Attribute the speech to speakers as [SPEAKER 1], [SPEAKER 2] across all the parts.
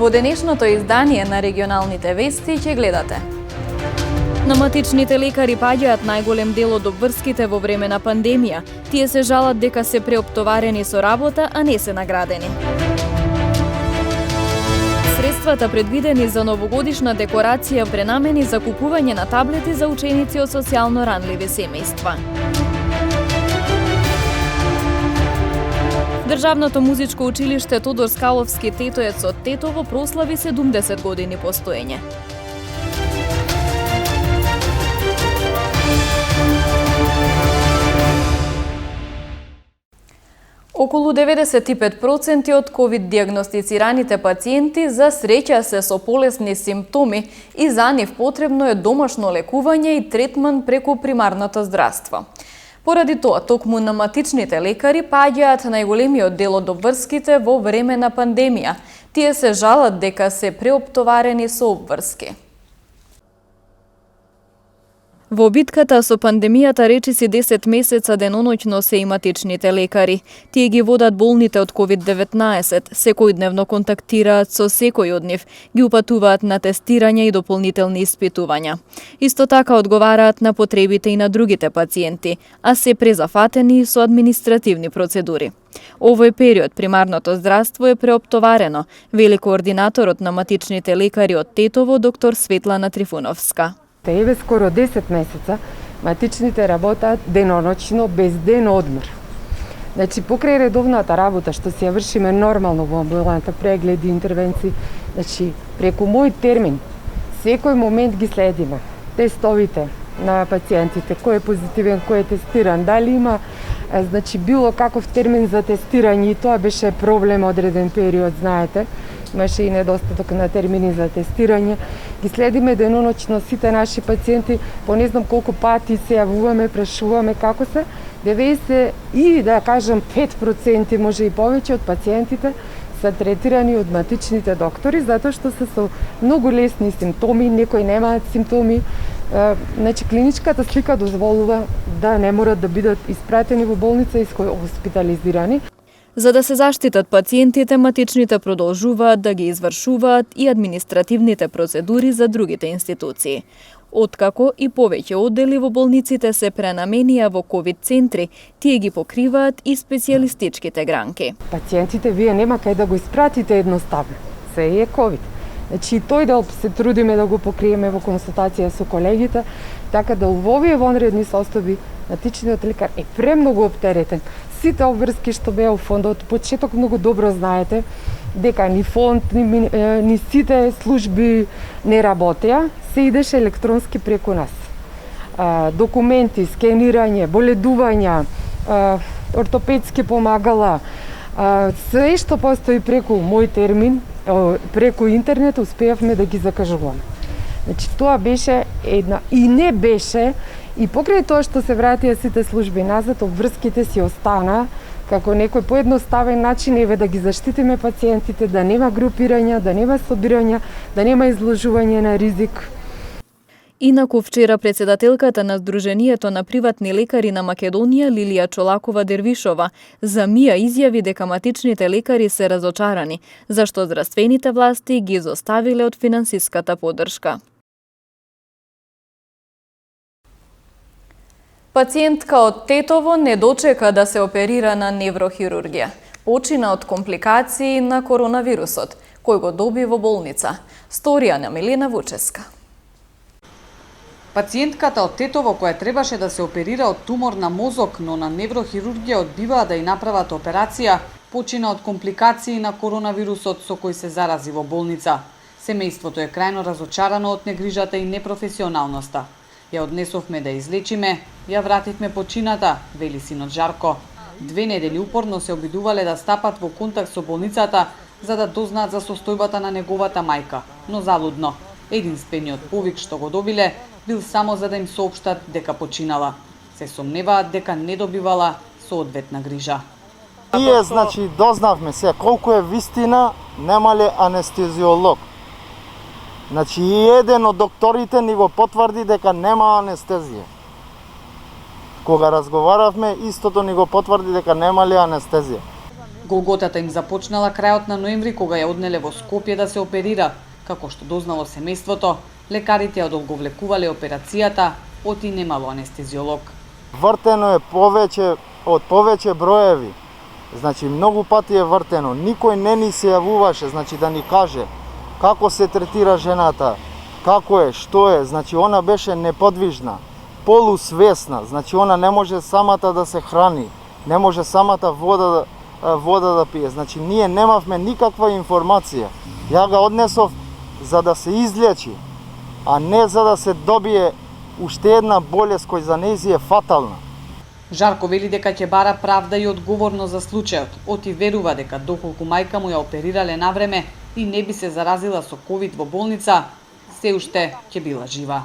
[SPEAKER 1] Во денешното издание на регионалните вести ќе гледате. Наматичните лекари паѓаат најголем дел од обврските во време на пандемија. Тие се жалат дека се преоптоварени со работа, а не се наградени. Средствата предвидени за новогодишна декорација пренамени за купување на таблети за ученици од социјално ранливи семејства. Државното музичко училиште Тодор Скаловски Тетоец од Тетово прослави 70 години постоење. Околу 95% од ковид-диагностицираните пациенти за среќа се со полесни симптоми и за нив потребно е домашно лекување и третман преку примарното здравство. Поради тоа, токму наматичните лекари паѓаат најголемиот дел од обврските во време на пандемија. Тие се жалат дека се преоптоварени со обврски. Во битката со пандемијата речиси 10 месеца деноноќно се и матичните лекари. Тие ги водат болните од COVID-19, секојдневно контактираат со секој од нив, ги упатуваат на тестирање и дополнителни испитувања. Исто така одговараат на потребите и на другите пациенти, а се презафатени со административни процедури. Овој период примарното здравство е преоптоварено, вели координаторот на матичните лекари од Тетово, доктор Светлана Трифуновска.
[SPEAKER 2] Еве скоро 10 месеца матичните работат деноноќно без ден одмор. Значи покрај редовната работа што се ја вршиме нормално во амбуланта, прегледи, интервенции, значи преку мој термин секој момент ги следиме. Тестовите на пациентите, кој е позитивен, кој е тестиран, дали има значи било каков термин за тестирање, и тоа беше проблем одреден период, знаете. Имаше и недостаток на термини за тестирање. Ги следиме деноноќно сите наши пациенти, по не знам колку пати се јавуваме, прашуваме како се. 90 и да кажам 5% може и повеќе од пациентите се третирани од матичните доктори, затоа што се со многу лесни симптоми, некои немаат симптоми. Значи клиничката слика дозволува да не морат да бидат испратени во болница и хоспитализирани.
[SPEAKER 1] За да се заштитат пациентите, матичните продолжуваат да ги извршуваат и административните процедури за другите институции. Откако и повеќе оддели во болниците се пренаменија во ковид центри, тие ги покриваат и специјалистичките гранки.
[SPEAKER 2] Пациентите вие нема кај да го испратите едноставно. Се е ковид. Значи тој дел се трудиме да го покриеме во консултација со колегите, така да во овие вонредни состојби матичниот лекар е премногу оптеретен. Сите обврски што беа во фондот, почеток многу добро знаете дека ни фонд, ни сите служби не работеа, се идеше електронски преку нас. Документи, скенирање, боледувања, ортопедски помагала, се што постои преку мој термин, преку интернет успеавме да ги закажуваме. Значи тоа беше една и не беше. И покрај тоа што се вратија сите служби назад, обврските си остана како некој поедноставен начин еве да ги заштитиме пациентите, да нема групирања, да нема собирања, да нема изложување на ризик.
[SPEAKER 1] Инаку вчера председателката на Сдруженијето на приватни лекари на Македонија Лилија Чолакова-Дервишова за МИА изјави дека матичните лекари се разочарани, зашто здравствените власти ги изоставиле од финансиската поддршка. Пациентка од Тетово не дочека да се оперира на неврохирургија. Почина од компликации на коронавирусот, кој го доби во болница. Сторија на Милена Вуческа.
[SPEAKER 3] Пациентката од Тетово, која требаше да се оперира од тумор на мозок, но на неврохирургија одбиваа да ја направат операција, почина од компликации на коронавирусот со кој се зарази во болница. Семејството е крајно разочарано од негрижата и непрофесионалноста. Ја однесовме да излечиме, ја вративме почината, вели синот Жарко. 2 недели упорно се обидувале да стапат во контакт со болницата за да дознаат за состојбата на неговата мајка, но залудно. Единствениот повик што го добиле бил само за да им соопштат дека починала. Се сомневаат дека не добивала соодветна грижа.
[SPEAKER 4] Ние, значи, дознавме се колку е вистина, немале анестезиолог. Значи, и еден од докторите ни го потврди дека нема анестезија. Кога разговаравме, истото ни го потврди дека немале анестезија.
[SPEAKER 3] Голготата им започнала крајот на ноември кога ја однеле во Скопје да се оперира. Како што дознало семејството, лекарите ја одолговлекувале операцијата, оти немало анестезиолог.
[SPEAKER 4] Вртено е повеќе броеви. Значи многу пати е вртено. Никој не ни се јавуваше, значи да ни каже како се третира жената, како е, што е. Значи она беше неподвижна, полусвесна. Значи она не може самата да се храни, не може самата вода да пие. Значи ние немавме никаква информација. Ја ga однесов за да се излечи, а не за да се добие уште една болест која за нејзи е фатална.
[SPEAKER 3] Жарко вели дека ќе бара правда и одговорност за случајот. Оти верува дека доколку мајка му ја оперирале навреме и не би се заразила со ковид во болница, се уште ќе била жива.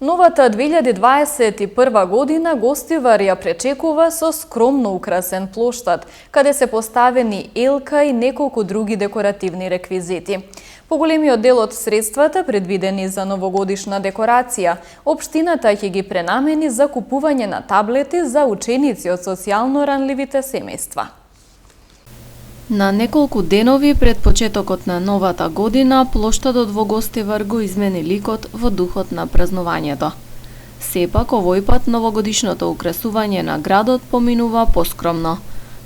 [SPEAKER 1] Новата 2021 година гостивар ја пречекува со скромно украсен плоштад, каде се поставени елка и неколку други декоративни реквизити. Поголемиот дел од средствата предвидени за новогодишна декорација, општината ќе ги пренамени за купување на таблети за ученици од социјално ранливите семејства. На неколку денови пред почетокот на новата година, плоштадот во Гостивар го измени ликот во духот на празнувањето. Сепак, овој пат новогодишното украсување на градот поминува поскромно.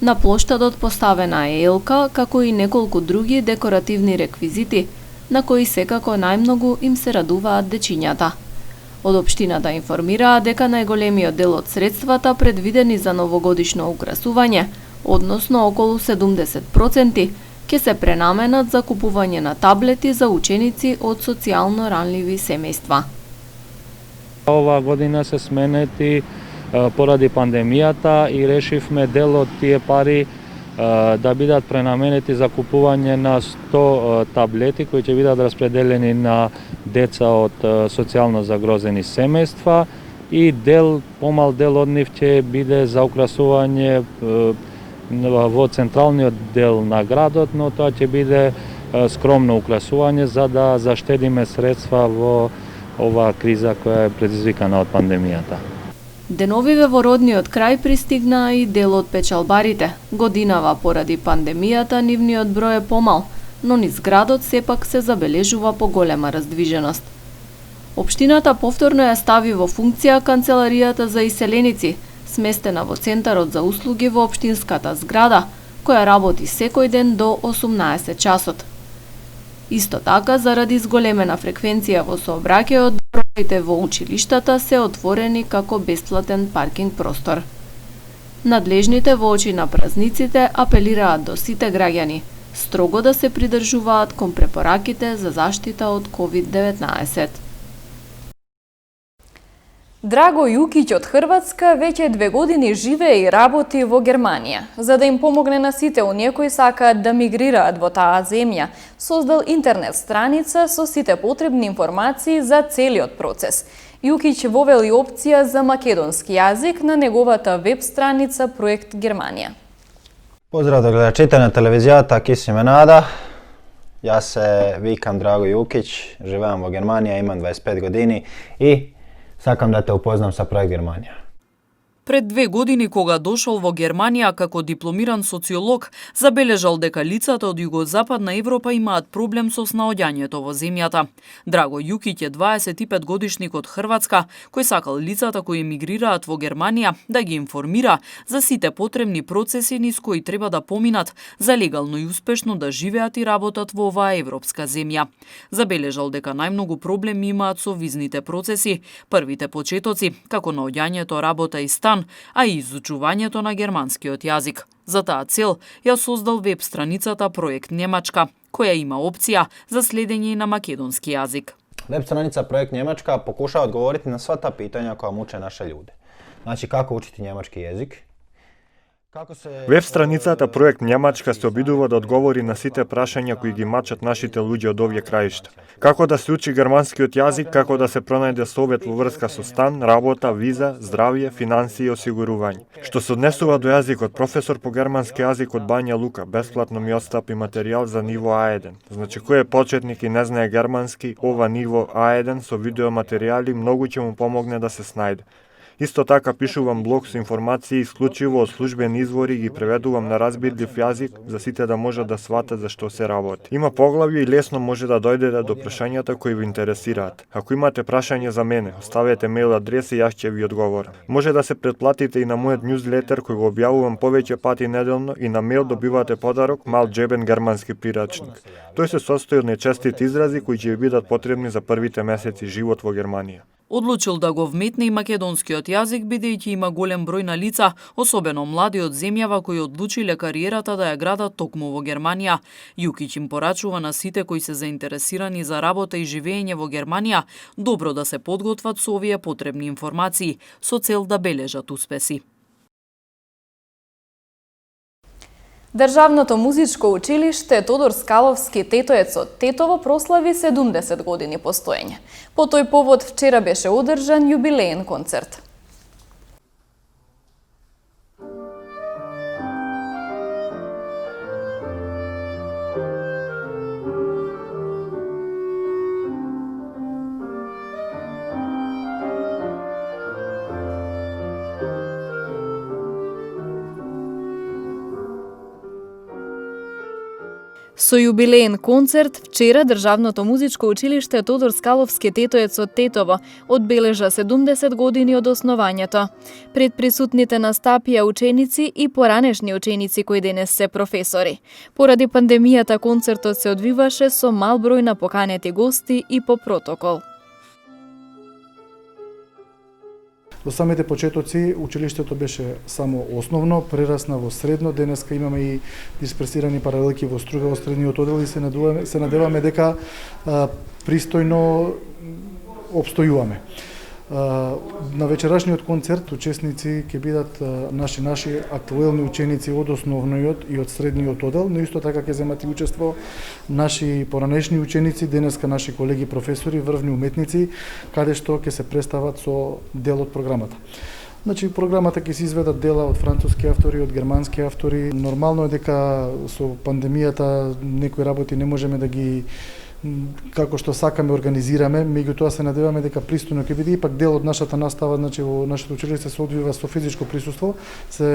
[SPEAKER 1] На плоштадот поставена е елка, како и неколку други декоративни реквизити, на кои секако најмногу им се радуваат дечињата. Од општината информираа дека најголемиот дел од средствата предвидени за новогодишно украсување, односно околу 70%, ќе се пренаменат за купување на таблети за ученици од социјално ранливи семејства.
[SPEAKER 5] Ова година се сменети поради пандемијата и решивме дел од тие пари да бидат пренаменети за купување на 100 таблети кои ќе бидат распределени на деца од социјално загрозени семејства и помал дел од нив ќе биде за украсување во централниот дел на градот, но тоа ќе биде скромно украсување за да заштедиме средства во оваа криза која е предизвикана од пандемијата.
[SPEAKER 1] Деновиве во родниот крај пристигнаа и дел од печалбарите. Годинава поради пандемијата нивниот број е помал, но низ градот сепак се забележува поголема раздвиженост. Општината повторно ја стави во функција канцеларијата за иселеници, сместена во центарот за услуги во општинската зграда, која работи секој ден до 18 часот. Исто така, заради зголемена фреквенција во сообраќајот, броите во училиштата се отворени како бесплатен паркинг простор. Надлежните во очи на празниците апелираат до сите граѓани строго да се придржуваат кон препораките за заштита од COVID-19. Драго Јукиќ од Хрватска веќе 2 години живее и работи во Германија. За да им помогне на сите оние кои сакаат да мигрираат во таа земја, создал интернет страница со сите потребни информации за целиот процес. Јукиќ вовел и опција за македонски јазик на неговата веб страница Проект Германија.
[SPEAKER 6] Поздрав до гледачите на телевизијата, ки си ме Нада. Јас се викам Драго Јукиќ, живеам во Германија, имам 25 години и сакам да те упознам со Проект Германија.
[SPEAKER 3] Пред 2 години, кога дошол во Германија како дипломиран социолог, забележал дека лицата од Југозападна Европа имаат проблем со снаоѓањето во земјата. Драго Јукиќ е 25 годишник од Хрватска, кој сакал лицата кои емигрираат во Германија да ги информира за сите потребни процеси низ кои треба да поминат за легално и успешно да живеат и работат во оваа европска земја. Забележал дека најмногу проблеми имаат со визните процеси, првите почетоци, како наоѓањето, работа и стан, а и изучувањето на германскиот јазик. За таа цел ја создал веб страницата Проект Немачка, која има опција за следење на македонски јазик.
[SPEAKER 6] Веб страница Проект Njemačka pokušava odgovoriti na sva ta pitanja koja muče naše ljude. Znači, kako učiti njemački jezik?
[SPEAKER 7] Веб страницата Проект Njemačka се обидува да одговори на сите прашања кои ги мачат нашите луѓе од овие краишта. Како да се учи германскиот јазик, како да се пронајде совет во врска со стан, работа, виза, здравје, финансии и осигурување. Што се однесува до јазикот, професор по германски јазик од Бања Лука бесплатно ми отстапи материјал за ниво А1. Значи, кој е почетник и не знае германски, ова ниво А1 со видеоматеријали многу ќе му помогне да се снајде. Исто така пишувам блог со информации исклучиво од службени извори и ги преведувам на разбирлив јазик за сите да можат да сватат за што се работи. Има поглавје и лесно може да дојдете до прашањата кои ви интересираат. Ако имате прашање за мене, оставете мејл адреса и јас ќе ви одговорам. Може да се претплатите и на мојот ньюзлетер кој го објавувам повеќе пати неделно и на мејл добивате подарок мал џебен германски прирачник. Тој се состои од нечестити изрази кои ќе ви бидат потребни за првите месеци живот во Германија.
[SPEAKER 3] Одлучил да го вметне и македонскиот јазик, бидејќи има голем број на лица, особено млади од земјава кои одлучиле кариерата да ја градат токму во Германија. Јукиќ им порачува на сите кои се заинтересирани за работа и живење во Германија, добро да се подготват со овие потребни информации, со цел да бележат успеси.
[SPEAKER 1] Државното музичко училиште Тодор Скаловски Тетоец од Тетово прослави 70 години постоење. По тој повод вчера беше одржан јубилеен концерт. Со јубилеен концерт, вчера Државното музичко училиште Тодор Скаловски Тетоец од Тетово одбележа 70 години од основањето. Пред присутните настапија ученици и поранешни ученици кои денес се професори. Поради пандемијата концертот се одвиваше со мал број на поканети гости и по протокол.
[SPEAKER 8] Во самите почетоци училиштето беше само основно, прерасна во средно, денеска имаме и дисперсирани паралелки во Струга во средниот оддел и се надеваме дека пристојно опстојуваме. На вечерашниот концерт учесници ќе бидат наши актуелни ученици од основниот и од средниот оддел, но исто така ќе земат и учество наши поранешни ученици, денеска наши колеги професори, врвни уметници, каде што ќе се представат со дел од програмата. Значи, програмата ќе се изведат дела од француски автори, од германски автори. Нормално е дека со пандемијата некои работи не можеме да ги како што сакаме организираме, меѓутоа се надеваме дека пристојно ќе биде ипак дел од нашата настава, значи во нашето училиште се одвива со физичко присуство, се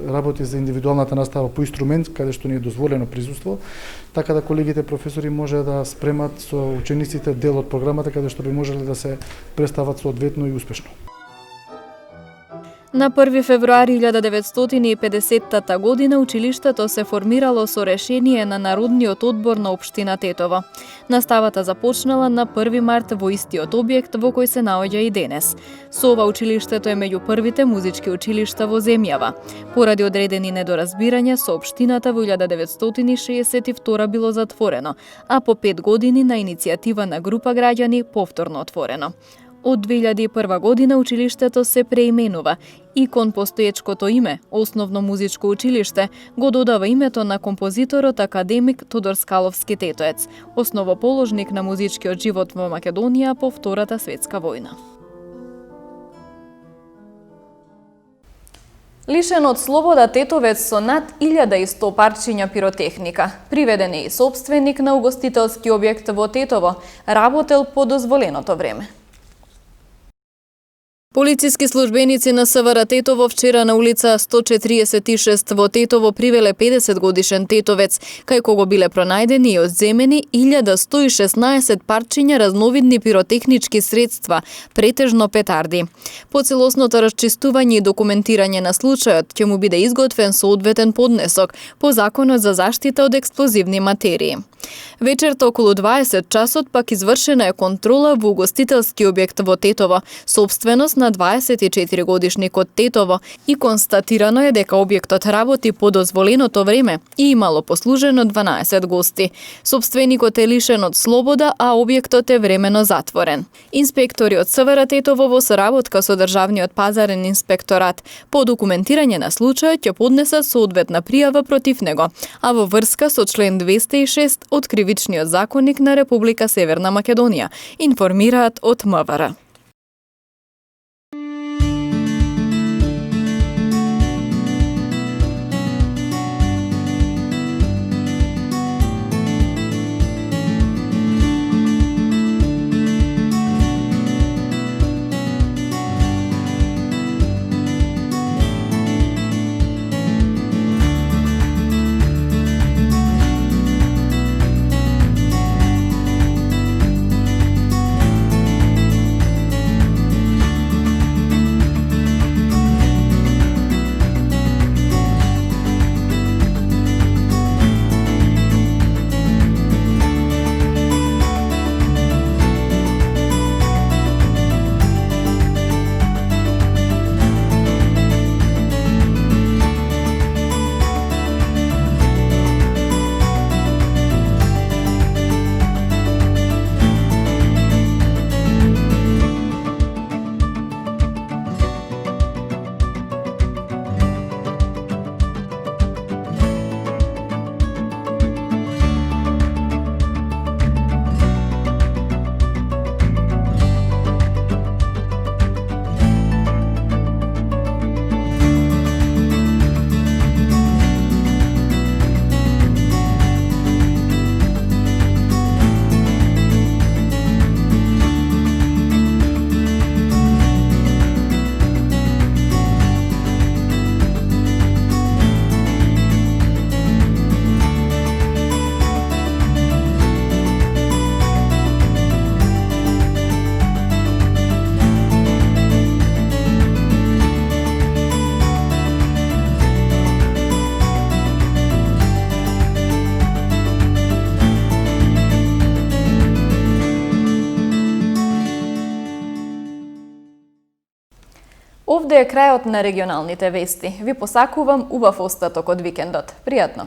[SPEAKER 8] работи за индивидуалната настава по инструмент, каде што ни е дозволено присуство, така да колегите професори може да спремат со учениците дел од програмата каде што би можеле да се представат соодветно и успешно.
[SPEAKER 1] На 1 февруари 1950 година училиштето се формирало со решение на Народниот одбор на општина Тетово. Наставата започнала на 1 март во истиот објект во кој се наоѓа и денес. Со ова училиштето е меѓу првите музички училишта во земјава. Поради одредени недоразбирања со општината во 1962 било затворено, а по 5 години на иницијатива на група граѓани повторно отворено. Од 2001 година училиштето се преименува и кон постоечкото име, Основно музичко училиште, го додава името на композиторот академик Тодор Скаловски Тетоец, основоположник на музичкиот живот во Македонија по Втората светска војна. Лишен од слобода Тетовец со над 1100 парчиња пиротехника, приведен е и сопственик на угостителски објект во Тетово, работел по дозволеното време. Полициски службеници на СВР Тетово вчера на улица 146 во Тетово привеле 50 годишен тетовец, кај кого биле пронајдени и одземени 1116 парчиња разновидни пиротехнички средства, претежно петарди. По целосното расчистување и документирање на случајот ќе му биде изготвен соодветен поднесок по Законот за заштита од експлозивни материи. Вечерта околу 20 часот пак извршена е контрола во угостителски објект во Тетово, собственост на 24 годишникот Тетово, и констатирано е дека објектот работи по дозволеното време и имало послужено 12 гости. Собственикот е лишен од слобода, а објектот е времено затворен. Инспектори од СВР Тетово во соработка со Државниот пазарен инспекторат по документирање на случајот ќе поднесат соодветна пријава против него, а во врска со член 206 од Кривичниот законник на Република Северна Македонија, информираат од МВР. Овде е крајот на регионалните вести. Ви посакувам убав остаток од викендот. Пријатно!